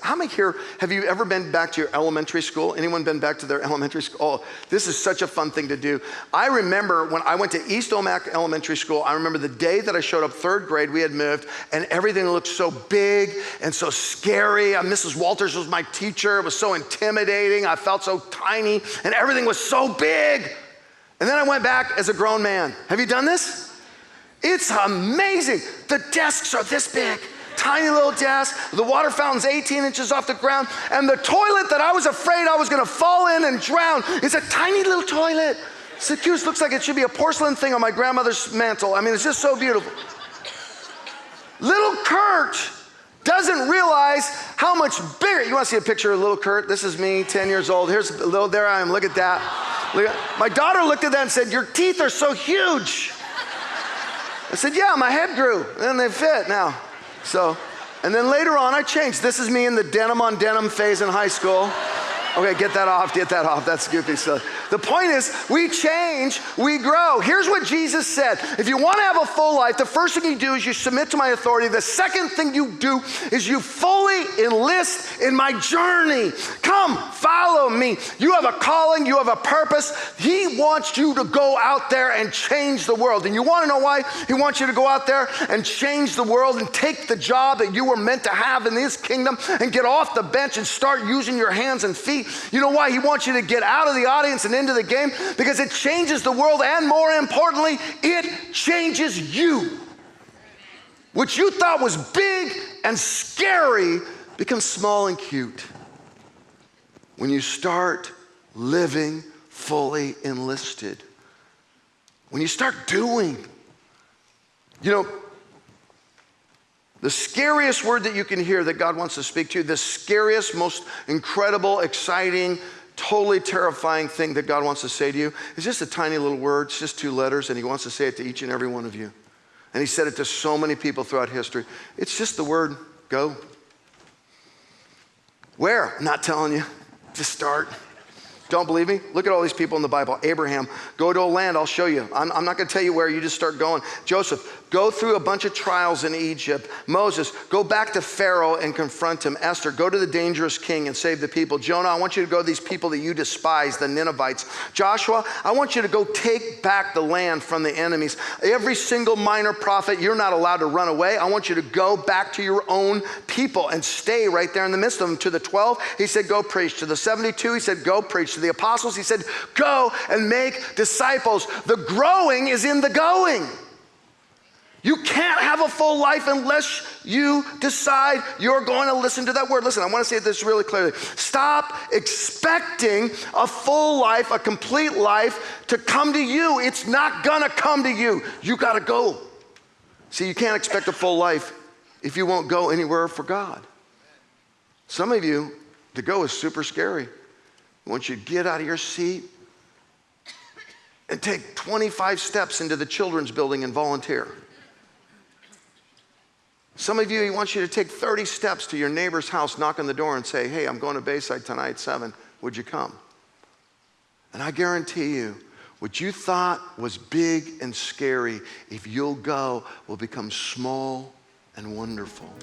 How many here, have you ever been back to your elementary school? Anyone been back to their elementary school? Oh, this is such a fun thing to do. I remember when I went to East Omak Elementary School, I remember the day that I showed up, third grade, we had moved, and everything looked so big and so scary. Mrs. Walters was my teacher. It was so intimidating. I felt so tiny, and everything was so big. And then I went back as a grown man. Have you done this? It's amazing. The desks are this big. Tiny little desk, the water fountain's 18 inches off the ground, and the toilet that I was afraid I was gonna fall in and drown is a tiny little toilet. It's the cutest, looks like it should be a porcelain thing on my grandmother's mantle. I mean, it's just so beautiful. Little Curt doesn't realize how much bigger. You wanna see a picture of little Curt? This is me, 10 years old. Here's a little, there I am, look at that. My daughter looked at that and said, "Your teeth are so huge." I said, "Yeah, my head grew, and they fit now." So, and then later on I changed. This is me in the denim on denim phase in high school. Okay, get that off, that's goofy stuff. The point is, we change, we grow. Here's what Jesus said. If you want to have a full life, the first thing you do is you submit to my authority. The second thing you do is you fully enlist in my journey. Come, follow me. You have a calling, you have a purpose. He wants you to go out there and change the world. And you want to know why? He wants you to go out there and change the world and take the job that you were meant to have in this kingdom and get off the bench and start using your hands and feet. You know why? He wants you to get out of the audience and into the game, because it changes the world, and more importantly, it changes you. What you thought was big and scary becomes small and cute when you start living fully enlisted. When you start doing. You know, the scariest word that you can hear that God wants to speak to you, the scariest, most incredible, exciting, totally terrifying thing that God wants to say to you is just a tiny little word. It's just 2 letters, and he wants to say it to each and every one of you. And he said it to so many people throughout history. It's just the word, go. Where? I'm not telling you. Just start. Don't believe me? Look at all these people in the Bible. Abraham, go to a land, I'll show you. I'm not gonna tell you where, you just start going. Joseph, go through a bunch of trials in Egypt. Moses, go back to Pharaoh and confront him. Esther, go to the dangerous king and save the people. Jonah, I want you to go to these people that you despise, the Ninevites. Joshua, I want you to go take back the land from the enemies. Every single minor prophet, you're not allowed to run away. I want you to go back to your own people and stay right there in the midst of them. To the 12, he said, go preach. To the 72, he said, go preach. To the apostles, he said, go and make disciples. The growing is in the going. You can't have a full life unless you decide you're going to listen to that word. Listen, I want to say this really clearly. Stop expecting a full life, a complete life to come to you. It's not going to come to you. You got to go. See, you can't expect a full life if you won't go anywhere for God. Some of you, to go is super scary. I want you to get out of your seat and take 25 steps into the children's building and volunteer. Some of you, he wants you to take 30 steps to your neighbor's house, knock on the door and say, hey, I'm going to Bayside tonight at 7. Would you come? And I guarantee you, what you thought was big and scary, if you'll go, will become small and wonderful.